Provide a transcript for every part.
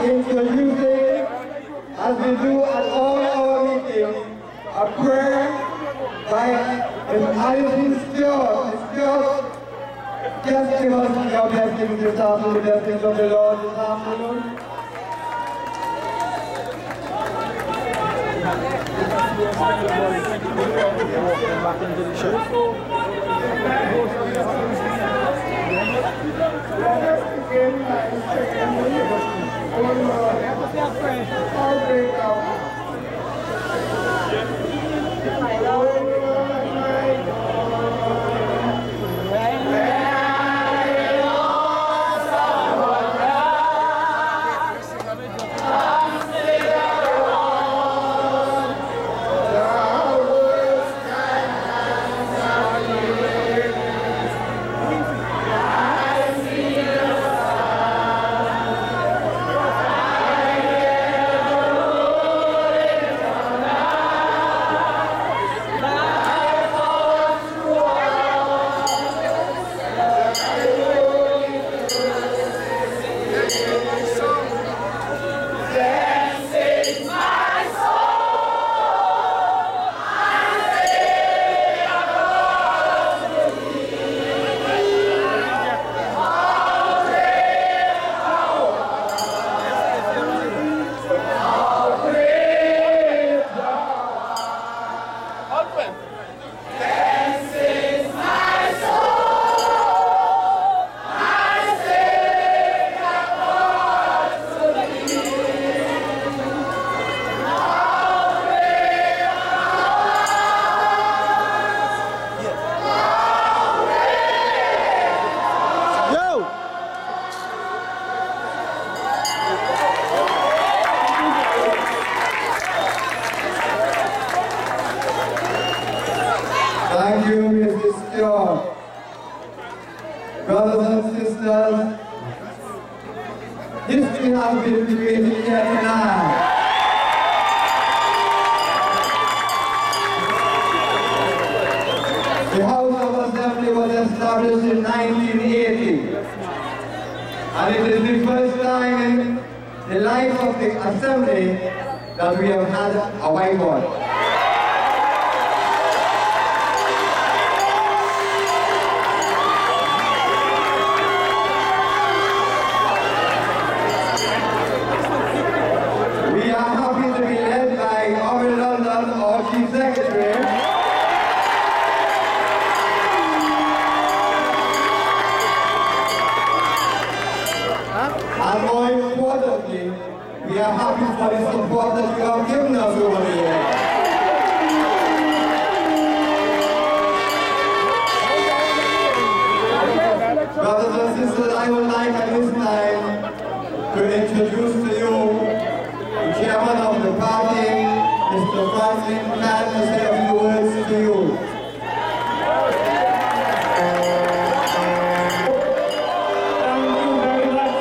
introducing, as we do at all our meetings, a prayer by His Alice Stewart. Just give us your blessings this afternoon, the blessings of the Lord this afternoon. Back into the church. Let us begin by saying, O Lord, how great thou art. My Lord, my Thank you, Mr. Stewart. Brothers and sisters, history has been created here tonight. The House of Assembly was established in 1980, and it is the first time in the life of the Assembly that we have had a whiteboard. Chief Secretary, and more importantly, we are happy for the support that you have given us over the years. Brothers and sisters, I would like at this time to introduce to you the chairman of the party, Mr. Franklin can say a few words to you. Thank you very much.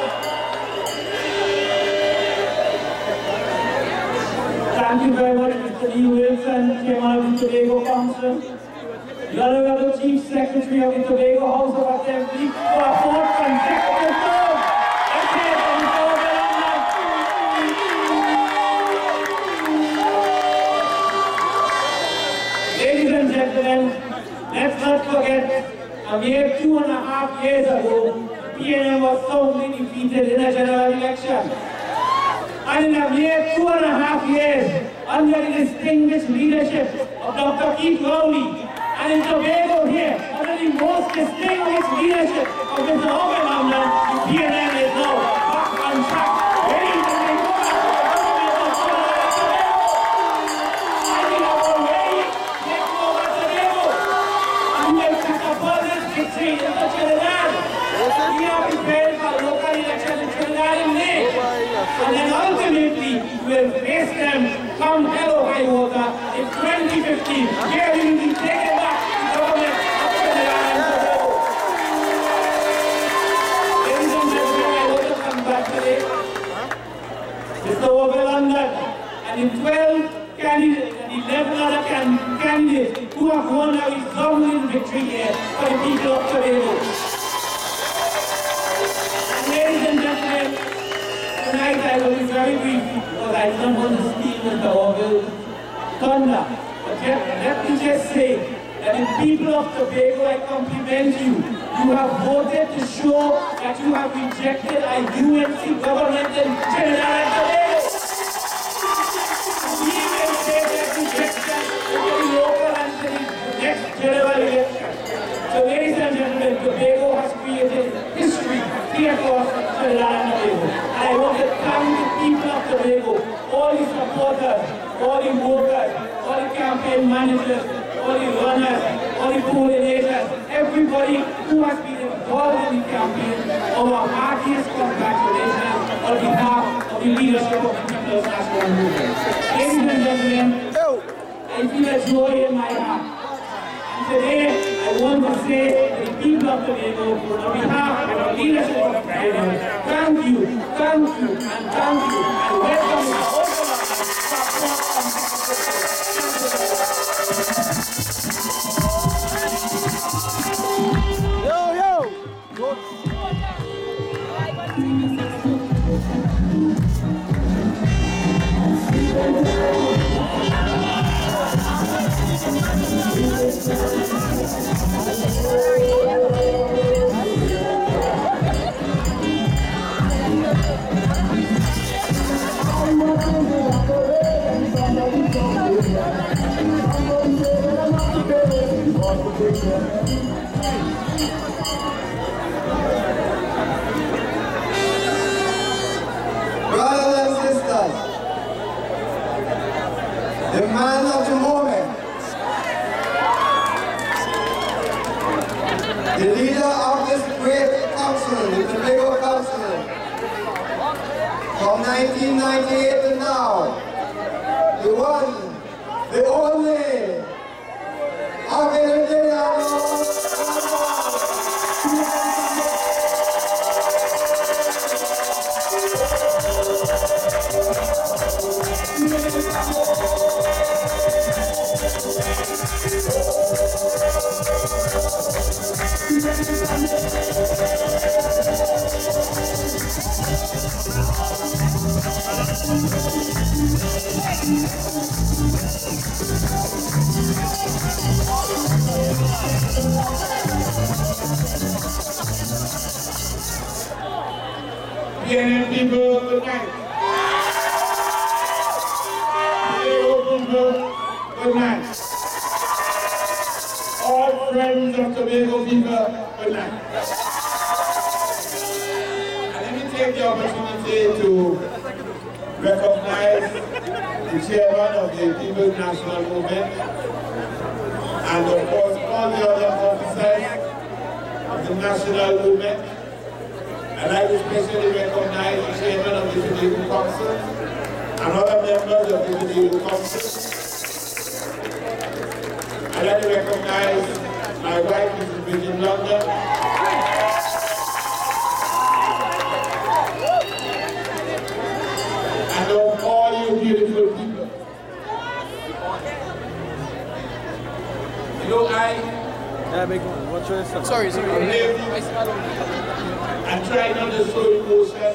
Thank you very much, Mr. Lee Wilson, Chairman of the Tobago Council, the Honorable Chief Secretary of the Tobago House of Assembly for a fourth consecutive term. Ladies and gentlemen, let's not forget, a mere 2.5 years ago, PNM was soundly defeated in a general election. And in a mere 2.5 years, under the distinguished leadership of Dr. Keith Rowley, and in Tobago here, under the most distinguished leadership of Mr. Orville, the PNM is now back on track, ready to take over the government of Tobago. And we have already taken over Tobago, and we will catapult this victory into Trinidad. We are prepared for local elections in Trinidad in May, and then ultimately we will face them come hell or high water in 2015, where we will be taken back to the government of Trinidad and Tobago. Ladies and gentlemen, I want to come back today. Mr. Orville and the 12 candidates and 11 other candidates who have won a resounding victory here for the people of Tobago. And ladies and gentlemen, tonight I will be very brief because I don't want to steal Mr. Orville's thunder. But let me just say that the people of Tobago, I compliment you. You have voted to show that you have rejected a UNC government in Trinidad and Tobago. We will take that rejection to the local and to the next general election. So ladies and gentlemen, Tobago has created history here for Trinidad and Tobago. And I want to thank the people of Tobago, all the supporters, all the workers, all the campaign managers, all the runners, all the coordinators, everybody who has been involved in the campaign. Our heartiest congratulations on behalf of the leadership of the People's National Movement. Ladies and gentlemen, I feel a joy in my heart. And today, I want to say to the people of Tobago, on behalf of the leadership of Tobago, thank you, and thank you, and welcome to the open of Brothers and sisters, the man of the moment, the leader of this great council, the Tobago Council, from 1998 to now, the one, the only, Orville. PNM people, good night. Tobago people, good night. All friends of Tobago people, good night. And let me take the opportunity to recognize the chairman of the People's National Movement and of course all the other officers of the national movement. I'd like to especially recognize the chairman of the Tobago Council and other members of the Tobago Council. I'd like to recognize my wife, Mrs. Bridget London, and of all you beautiful people. You know, What's your son? Sorry. and try not to show emotion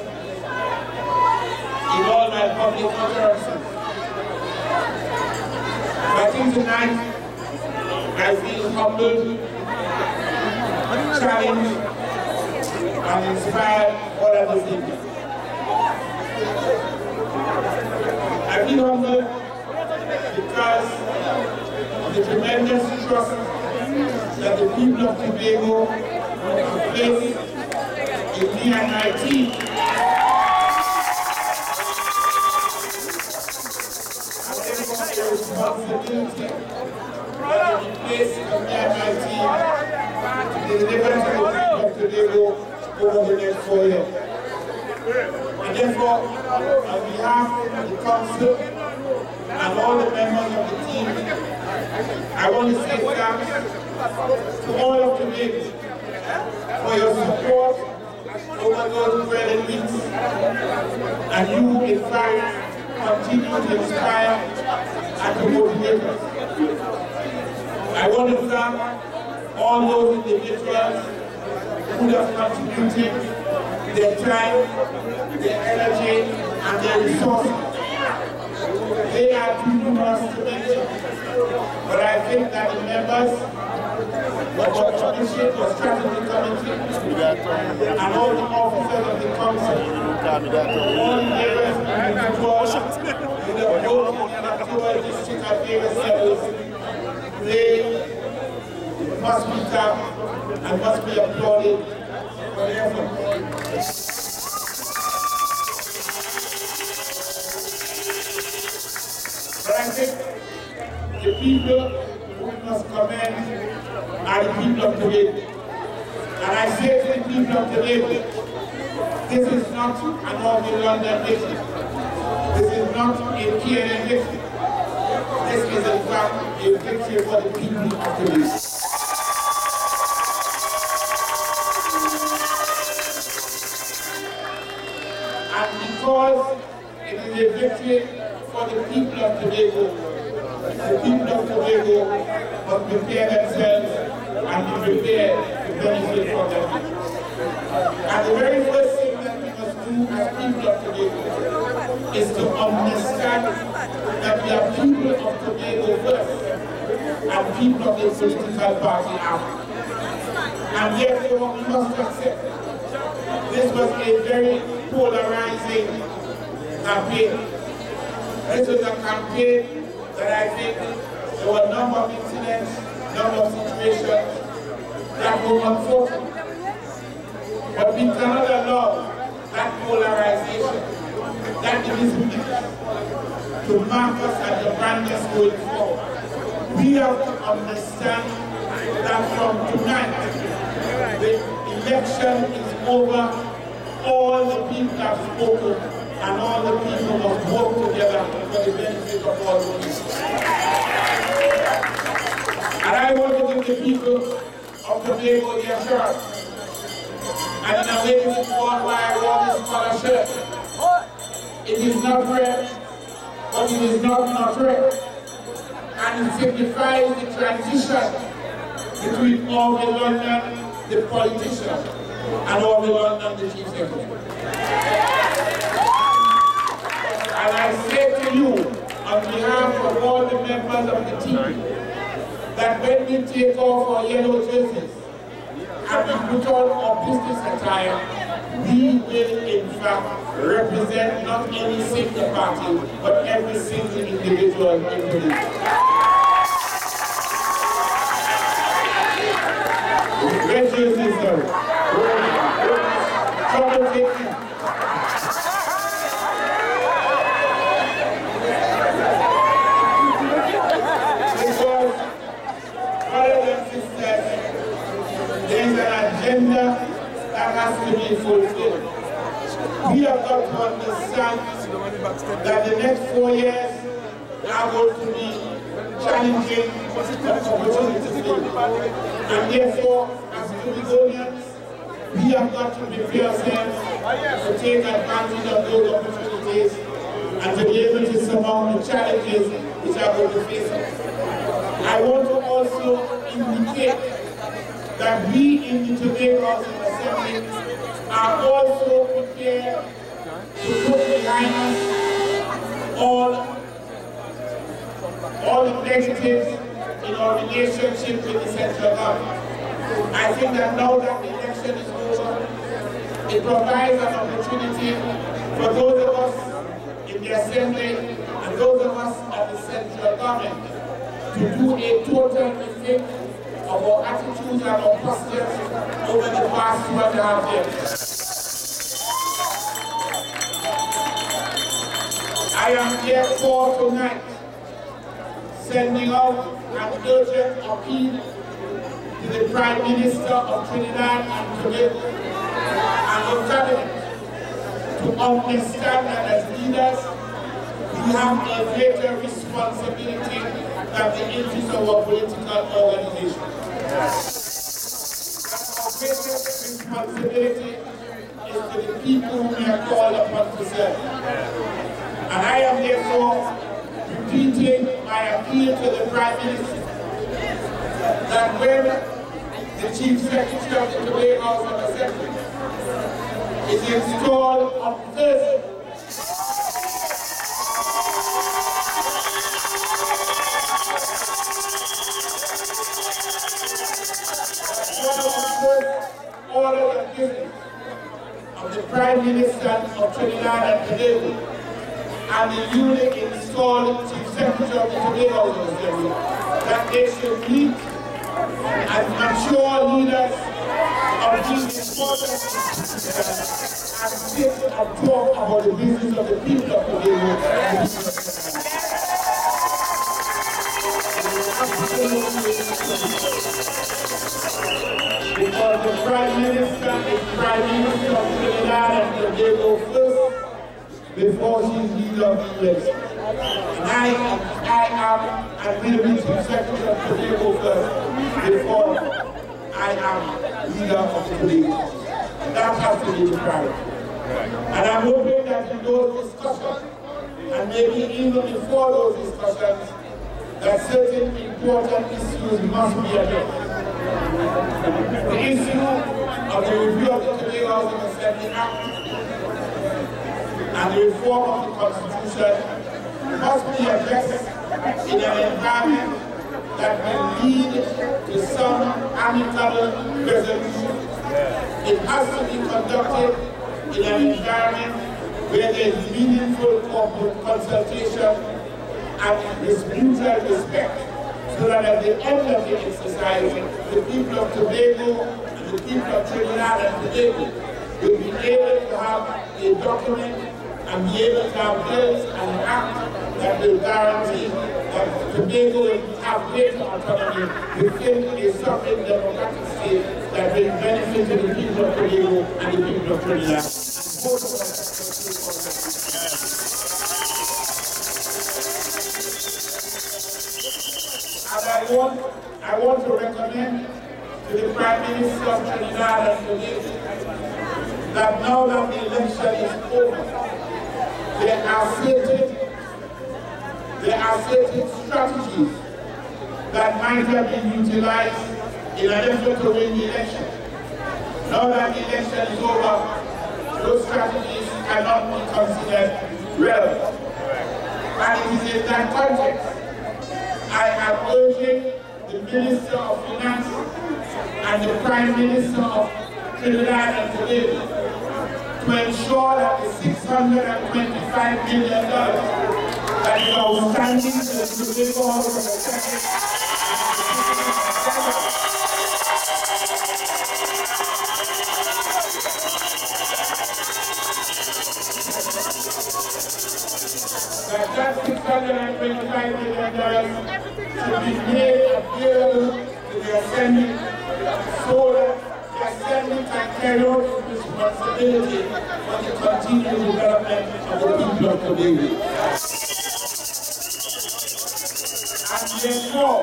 in all my public interactions. But I think tonight I feel humbled, challenged, and inspired all at the same time. I feel humbled because of the tremendous trust that the people of Tobago place in me and my team. And therefore the responsibility that they place in me and my team to deliver to the people of Tobago over the next 4 years. And therefore, on behalf of the council and all the members of the team, I want to say thanks to all of Tobago for your support over those 12 weeks. And you, in fact, continue to inspire and to motivate us. I want to thank all those individuals who have contributed their time, their energy, and their resources. They are too numerous to mention, but I think that the members of the commission, the strategy committee, and all the officers of the council, all the areas in the vote in the electoral district at various levels, they must be thanked and must be applauded for their effort. But I think the people who must commend are the people of Tobago. And I say to the people of Tobago, this is not an Orville London victory. This is not a PNN victory. This is in fact a victory for the people of Tobago. And because it is a victory for the people of Tobago, the people of Tobago must prepare themselves and be prepared to benefit from them. And the very first thing that we must do as people of Tobago is to understand that we are people of Tobago first and people of the political party after. And therefore we must accept this was a very polarizing campaign. This was a campaign that I think there were a number of incidents, a number of situations that were unfortunate. But we cannot allow that polarization, that divisiveness, to mark us and to brand us going forward. We have to understand that from tonight, the election is over, all the people have spoken, and all the people must work together for the benefit of all the people. And I want to give the people of Tobago the assurance, and in a way this is why I wore this color shirt. It is not red, but it is not red. And it signifies the transition between Orville London, the politician, and Orville London, the chief secretary. And I say to you, on behalf of all the members of the team, that when we take off our yellow jerseys and we put on our business attire, we will in fact represent not any single party, but every single individual in Tobago. Red jerseys, sir. Trouble taking. There's an agenda that has to be fulfilled. We have got to understand that the next 4 years are going to be challenging opportunities. And therefore, as Tobagonians, we have got to prepare ourselves to take advantage of those opportunities and to be able to surmount the challenges which are going to face us. I want to also indicate that we in the Tobago House of Assembly are also prepared to put behind us all the negatives in our relationship with the central government. I think that now that the election is over, it provides an opportunity for those of us in the Assembly and those of us at the central government to do a total rethink of our attitudes and our postures over the past 2.5 years. I am therefore tonight sending out an urgent appeal to the Prime Minister of Trinidad and Tobago and the Cabinet to understand that as leaders, we have a greater responsibility than the interests of our political organization. Our greatest responsibility is to the people whom we are called upon to serve. And I am therefore repeating my appeal to the Prime Minister that when the Chief Secretary of the Tobago House of Assembly is installed on Thursday, of Trinidad and Tobago and the newly installed Chief Secretary of the Tobago Assembly that they should meet and mature leaders of these important institutions and sit and talk about the business of the people of Tobago. Because the Prime Minister is Prime Minister of Trinidad and Tobago first before she's leader of the election. And I am and will be Chief Secretary of Tobago first before I am leader of Tobago. That has to be the priority. And I'm hoping that in those discussions, and maybe even before those discussions, that certain important issues must be addressed. The issue of the review of the Tobago Housing Assembly Act and the reform of the Constitution must be addressed in an environment that will lead to some amicable resolution. It has to be conducted in an environment where there is meaningful corporate consultation and mutual respect, so that at the end of the exercise, the people of Tobago and the people of Trinidad and Tobago will be able to have a document and be able to have bills and an act that will guarantee that Tobago will have greater autonomy within a sovereign democratic state that will benefit to the people of Tobago and the people of Trinidad. And I want to recommend to the Prime Minister of Trinidad and Tobago that now that the election is over, there are certain strategies that might have been utilized in an effort to win the election. Now that the election is over, those strategies cannot be considered relevant. And it is in that context I am urging the Minister of Finance and the Prime Minister of Trinidad and Tobago to ensure that the $625 million that is outstanding to the Tobago House of Assembly that $625 million should be made available to the Assembly so that the Assembly can carry out its responsibility for the continued development of the people of Tobago. And therefore,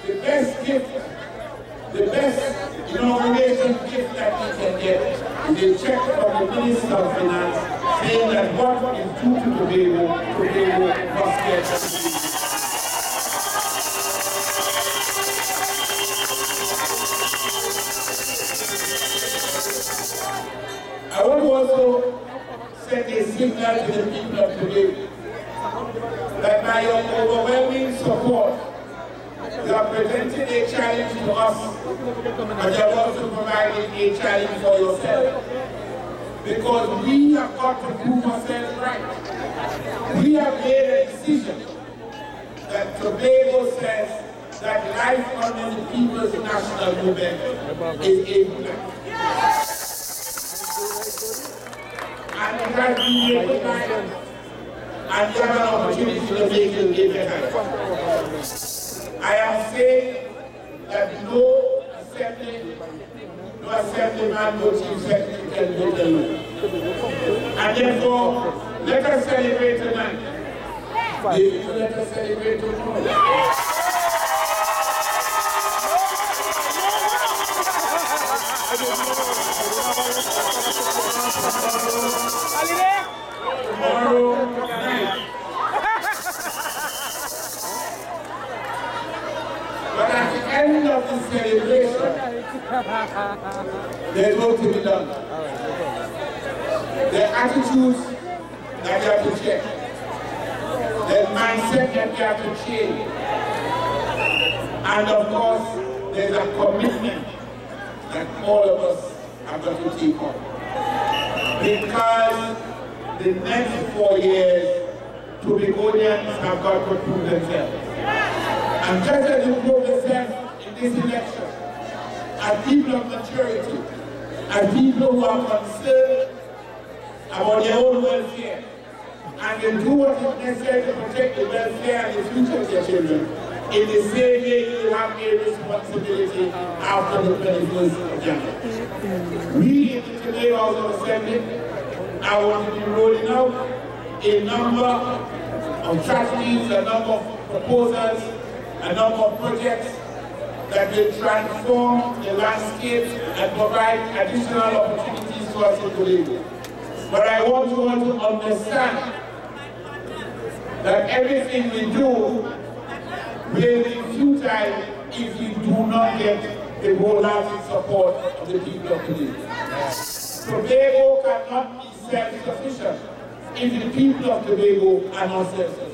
the best gift, the best inauguration gift that we can get is a check from the Minister of Finance saying that what is due to Tobago must get. I want to also send a signal to the people of Tobago that by your overwhelming support, you are presenting a challenge to us, but you are also providing a challenge for yourself. Because we have got to prove ourselves right. We have made a decision that Tobago says that life under the People's National Movement is a good life. And it has been a good life, and you have an opportunity to make it a better life. I am saying that no assemblyman, no chief secretary can vote alone. And therefore, let us celebrate tonight. Let us celebrate tomorrow. Tomorrow night. But at the end of the celebration, there's work to be done. There are attitudes that you have to check. There's mindset that you have to change. And of course, there's a commitment that all of us have got to take on. because the next 4 years, Tobagonians have got to prove themselves. And just as you prove yourself in this election, as people of maturity, as people who are concerned about their own welfare, and they do what is necessary to protect the welfare and the future of their children, in the same way you have a responsibility after the 21st of January. We in the Tobago House of Assembly are going to be rolling out a number of strategies, a number of proposals, a number of projects that will transform the landscape and provide additional opportunities to us in Tobago. But I want you all to understand that everything we do will be futile if we do not get the wholehearted support of the people of Tobago. Tobago cannot be self-sufficient if the people of Tobago are not self-sufficient.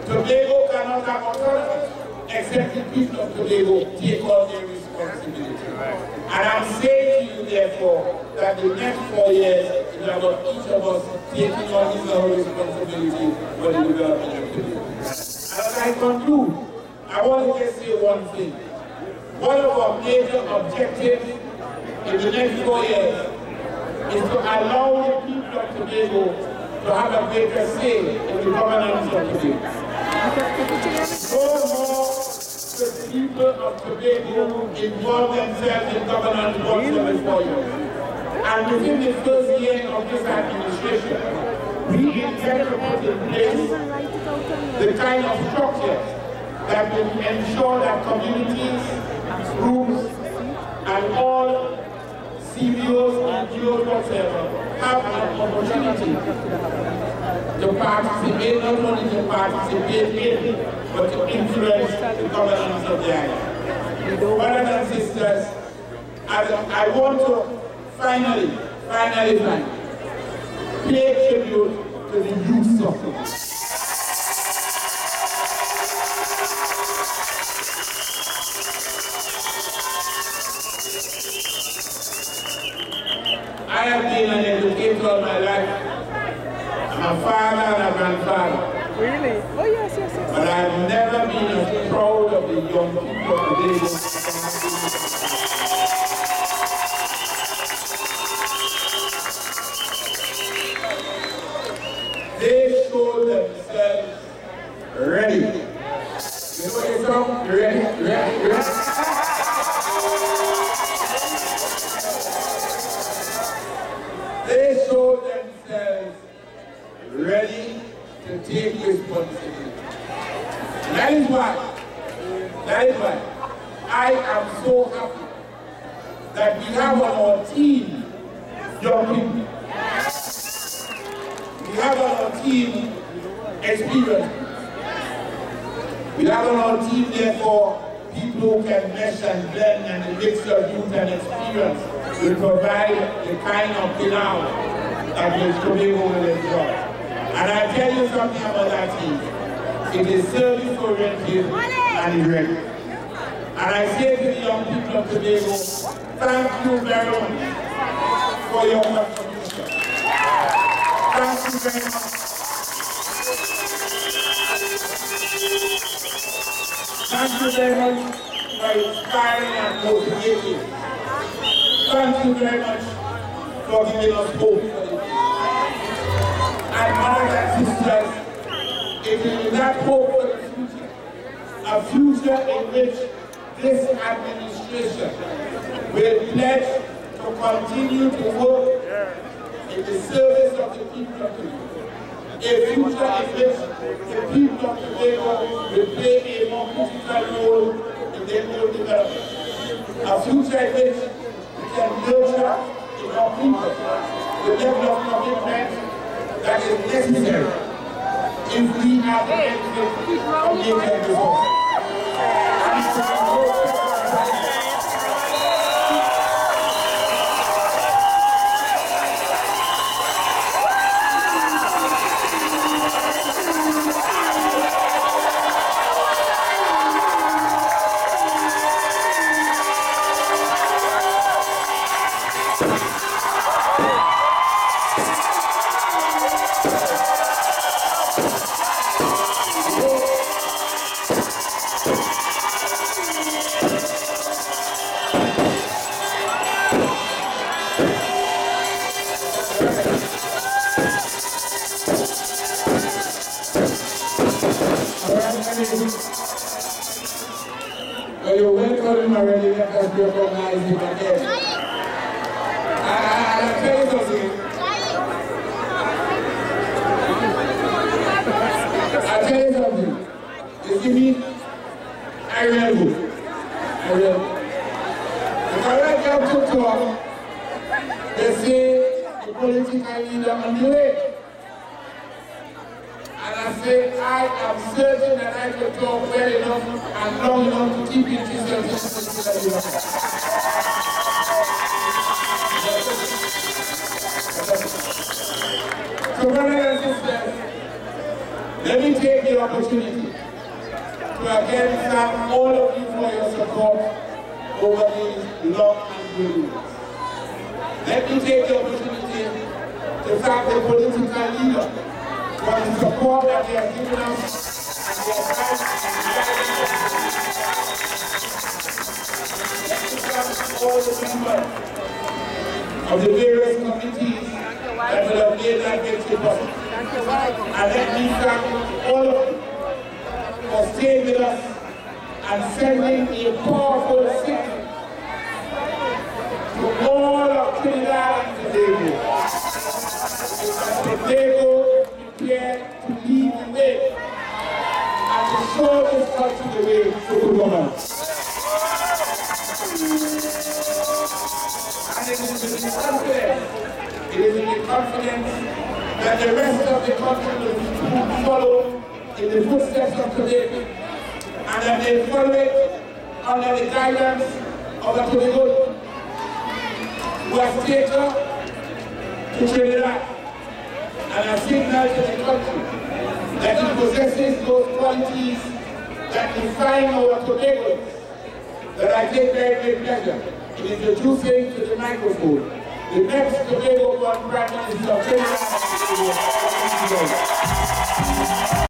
Tobago cannot have autonomy except the people of Tobago take on their responsibility. And I'm saying to you, therefore, that the next 4 years is about each of us taking on his own responsibility for the development of Tobago. And as I conclude, I want to just say one thing. One of our major objectives in the next 4 years is to allow the people of Tobago to have a greater say in the governance of Tobago. No more the people of Tobago involve themselves in governance once before you. And within the first year of this administration, we intend to put in place the kind of structure that will ensure that communities, groups, and all CBOs and GOs whatsoever have an opportunity to participate, not only to participate in, but to influence the governance of the island. Brothers and sisters, I want to finally pay tribute to the youth suffrage. I have been an educator all my life. I'm a father and a grandfather. Really? Oh yes, yes, yes. But I've never been as proud of the young people of Tobago. They showed themselves ready. You know what song? Ready. They showed themselves ready to take responsibility. That is why I am so happy that we have on our team young people. We have on our team experience. We have on our team, therefore, people who can mesh and blend, and the mix of youth and experience will provide the kind of pilau that will Tobago will enjoy. And I tell you something about that team. It is service-oriented and it's ready. And I say to the young people of Tobago, thank you very much for your contribution. Thank you very much. Thank you very much for inspiring and motivating. Thank you very much for giving us hope for the future. And brothers and sisters, it is that hope for the future, a future in which this administration will pledge to continue to work in the service of the people of Tobago. A future in which the people of Tobago will play a more critical role in their own development. A future in which we can nurture in our people the level of commitment that is necessary if we are the benefit of nature resources. Well, you're welcome him already, let us recognize him again. I'll tell you something. I'll tell you something. You see me? I will go. I will. If I like to talk, they say the political leader on the way. And I say, I am certain that I can talk well enough and long enough to keep it to yourself. So, brothers and sisters, let me take the opportunity to again thank all of you for your support over these long and good years. Let me take the opportunity to thank the political leader for the support that they have given us and the advice all the members of the various committees that will have made that victory possible. And let me thank all of you for staying with us and sending a powerful signal to all of Trinidad and Tobago. Tobago is prepared to lead the way and to show this country the way to good governance. And it is with confidence that the rest of the country will follow in the footsteps of Tobago, and that they follow it under the guidance of the Tobago who has taken to Trinidad and has signaled to the country that he possesses those qualities that define our Tobagos, that I take very great pleasure in introducing to the microphone the next Tobago born Prime Minister of Trinidad and Tobago.